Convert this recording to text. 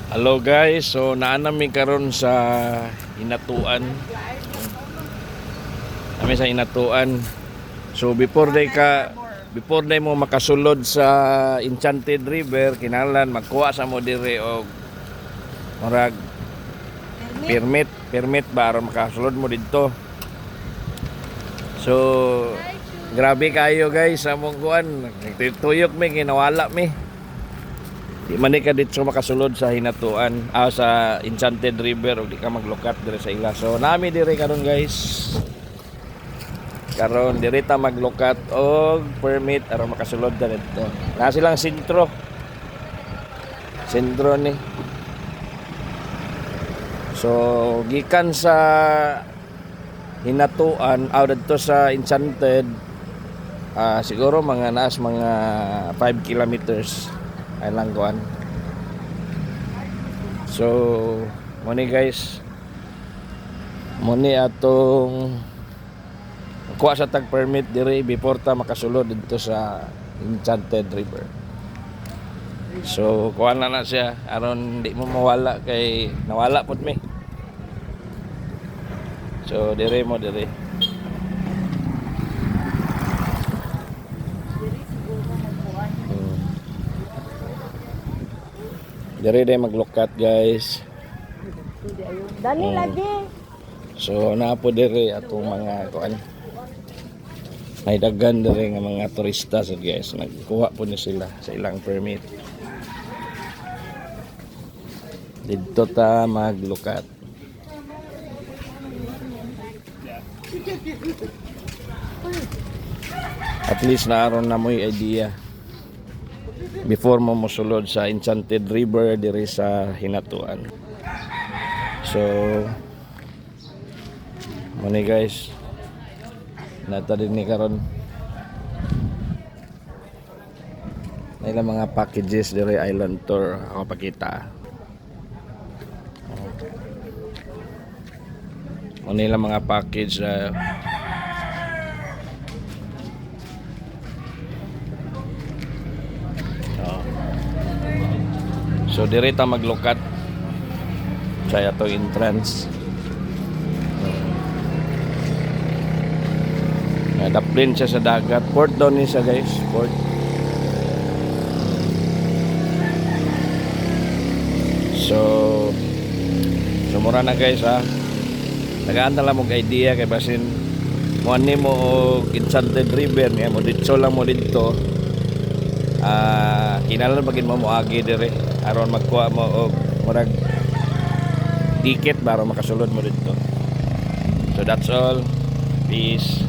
Hello guys, so naanami karon sa Hinatuan. Kami sa Hinatuan. So before day mo makasulod sa Enchanted River, kinahanglan magkuha sa mo dire og murag permit ba aron makasulod mo didto. So grabe kayo guys sa mong kuan. Tuyok mi ginawala mi. Di man ka dito makasulod sa Hinatuan, sa Enchanted River o di ka maglukat dire sa ila. So nami dire karon guys. Karon dire ta maglukat og permit aron makasulod ta dito. Na silang sentro. Sentro ni. So gikan sa Hinatuan dito sa Enchanted, siguro mga naas mga 5 kilometers ay lang kuan. So muni guys, muni atong kuha sa tag permit dire before ta makasulod dito sa Enchanted River. So kuha na siya aron di mo mawala kay nawala pud mi. So dire mo dire. Dire day maglukat guys. Dali lagi. So naa po dire atong mga kuan. May daghan dire nga mga turista sa guys, nagkuha po ni sila sa ilang permit. Dito ta maglukat. At least naaron na mo'y idea before mo mosulod sa Enchanted River diri sa Hinatuan. So muni guys, nata din ni karon nila mga packages diri island tour ako pakita. Muni lang mga package so diri ta maglukat sa ato entrance. Daplin siya sa dagat. Port doon ni siya guys, port. So mura na guys ha. Tagaan na lang mong idea kay basin mo ani mo og Enchanted River niya mo dito lang mo dito. Kinahanglan magin mo moagi dire aron magkuha mo og murag ticket para makasulod mo dito. So that's all. Peace.